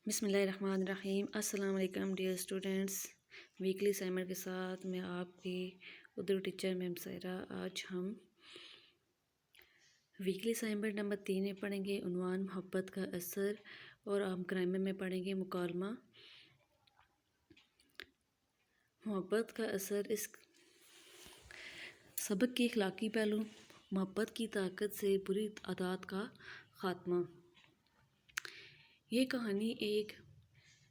بسم اللہ الرحمن الرحیم۔ السلام علیکم ڈیئر اسٹوڈنٹس، ویکلی اسائنمنٹ کے ساتھ میں آپ کی اردو ٹیچر میم سائرہ۔ آج ہم ویکلی اسائنمنٹ نمبر 3 میں پڑھیں گے عنوان محبت کا اثر، اور ہم گرامر میں پڑھیں گے مکالمہ۔ محبت کا اثر، اس سبق کے اخلاقی پہلو: محبت کی طاقت سے بری عادات کا خاتمہ۔ یہ کہانی ایک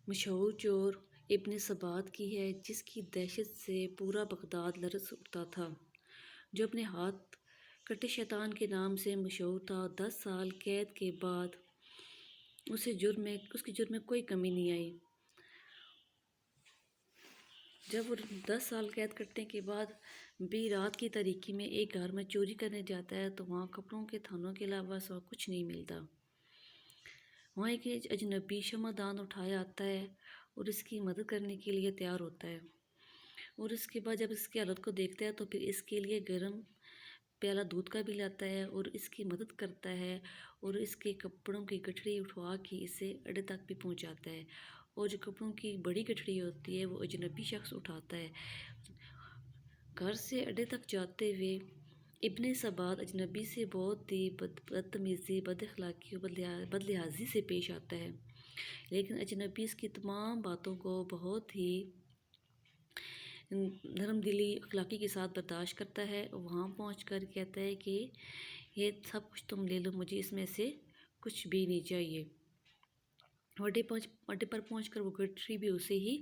مشہور چور ابن سبات کی ہے جس کی دہشت سے پورا بغداد لرز اٹھتا تھا، جو اپنے ہاتھ کٹے شیطان کے نام سے مشہور تھا۔ 10 سال قید کے بعد اس کے جرم میں کوئی کمی نہیں آئی۔ جب وہ 10 سال قید کٹنے کے بعد بھی رات کی تاریکی میں ایک گھر میں چوری کرنے جاتا ہے تو وہاں کپڑوں کے تھانوں کے علاوہ سوا کچھ نہیں ملتا۔ وہاں ایک اجنبی شمعدان اٹھائے آتا ہے اور اس کی مدد کرنے کے لیے تیار ہوتا ہے، اور اس کے بعد جب اس کی حالت کو دیکھتا ہے تو پھر اس کے لیے گرم پیالہ دودھ کا بھی لاتا ہے اور اس کی مدد کرتا ہے، اور اس کے کپڑوں کی گٹھڑی اٹھوا کے اسے اڈے تک بھی پہنچاتا ہے، اور جو کپڑوں کی بڑی گٹھڑی ہوتی ہے وہ اجنبی شخص اٹھاتا ہے۔ گھر سے اڈے تک جاتے ہوئے ابن سبات اجنبی سے بہت ہی بدتمیزی، بد اخلاقی اور بد لحاظی سے پیش آتا ہے، لیکن اجنبی اس کی تمام باتوں کو بہت ہی نرم دلی اخلاقی کے ساتھ برداشت کرتا ہے، اور وہاں پہنچ کر کہتا ہے کہ یہ سب کچھ تم لے لو، مجھے اس میں سے کچھ بھی نہیں چاہیے۔ اڈے پر پہنچ کر وہ گٹھڑی بھی اسے ہی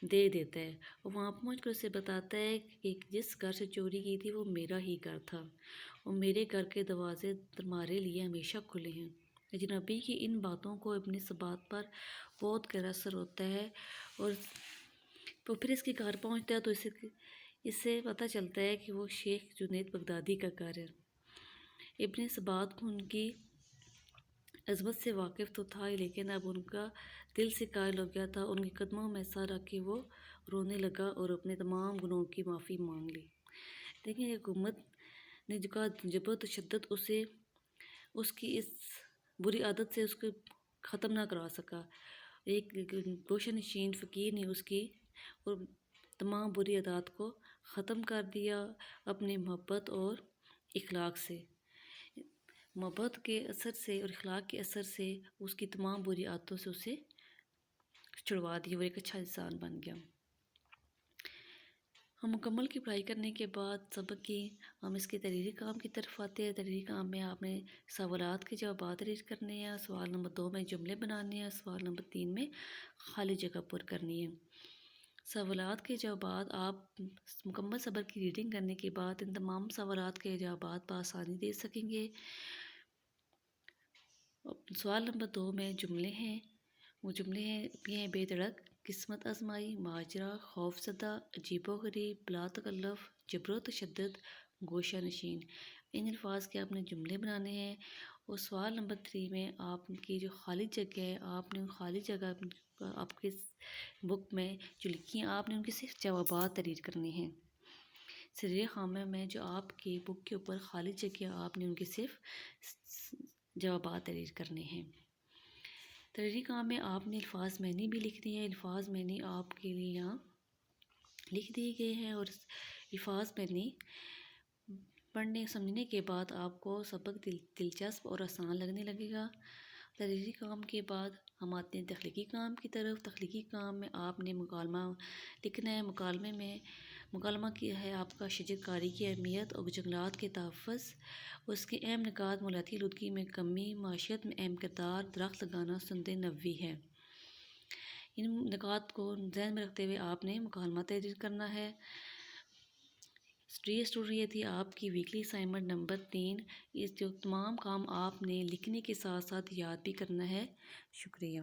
دے دیتا ہے، اور وہاں پہنچ کر اسے بتاتا ہے کہ جس گھر سے چوری کی تھی وہ میرا ہی گھر تھا، اور میرے گھر کے دروازے تمہارے لیے ہمیشہ کھلے ہیں۔ اجنبی کی ان باتوں کو ابن سبات پر بہت گہرا اثر ہوتا ہے، اور وہ پھر اس کے گھر پہنچتا ہے تو اسے پتہ چلتا ہے کہ وہ شیخ جنید بغدادی کا گھر ہے۔ ابن سبات کو ان کی عظمت سے واقف تو تھا، لیکن اب ان کا دل سے قائل ہو گیا تھا۔ ان کے قدموں میں سر رکھ کے وہ رونے لگا اور اپنے تمام گناہوں کی معافی مانگ لی، لیکن حکومت نے جبر و تشدد اسے اس کی اس بری عادت سے اس کو ختم نہ کروا سکا۔ ایک روشن نشین فقیر نے اس کی اور تمام بری عادات کو ختم کر دیا اپنی محبت اور اخلاق سے۔ محبت کے اثر سے اور اخلاق کے اثر سے اس کی تمام بری عادتوں سے اسے چھڑوا دیا اور ایک اچھا انسان بن گیا۔ ہم مکمل کی پڑھائی کرنے کے بعد سبق کی ہم اس کے تحریری کام کی طرف آتے ہیں۔ تحریری کام میں آپ نے سوالات کے جوابات ریڈ کرنے ہیں، سوال نمبر 2 میں جملے بنانے ہیں، سوال نمبر 3 میں خالی جگہ پر کرنی ہے۔ سوالات کے جوابات آپ مکمل سبق کی ریڈنگ کرنے کے بعد ان تمام سوالات کے جوابات بآسانی دے سکیں گے۔ سوال نمبر 2 میں جملے ہیں، وہ جملے ہیں بے دھڑک، قسمت آزمائی، ماجرا، خوف زدہ، عجیب و غریب، بلا تکلف، جبر و تشدد، گوشہ نشین۔ ان الفاظ کے آپ نے جملے بنانے ہیں۔ اور سوال نمبر 3 میں آپ کی جو خالی جگہ ہے، آپ نے خالی جگہ آپ کے بک میں جو لکھی ہیں آپ نے ان کے صرف جوابات تحریر کرنے ہیں۔ سریر خامہ میں جو آپ کی بک کے اوپر خالی جگہ آپ نے ان کے صرف جوابات تحریر کرنے ہیں۔ تحریری کام میں آپ نے الفاظ معنی بھی لکھنے ہیں۔ الفاظ معنی آپ کے لیے یہاں لکھ دیے گئے ہیں، اور الفاظ معنی پڑھنے سمجھنے کے بعد آپ کو سبق دلچسپ اور آسان لگنے لگے گا۔ تحریری کام کے بعد ہم آتے ہیں تخلیقی کام کی طرف۔ تخلیقی کام میں آپ نے مکالمہ لکھنا ہے۔ مکالمہ کیا ہے آپ کا شجر کاری کی اہمیت اور جنگلات کے تحفظ، اس کے اہم نکات: مالیاتی آلودگی میں کمی، معیشت میں اہم کردار، درخت لگانا سنت نبوی ہے۔ ان نکات کو ذہن میں رکھتے ہوئے آپ نے مکالمہ تحریر کرنا ہے۔ اسٹوڈنٹ، یہ تھی آپ کی ویکلی اسائنمنٹ نمبر 3۔ اس جو تمام کام آپ نے لکھنے کے ساتھ ساتھ یاد بھی کرنا ہے۔ شکریہ۔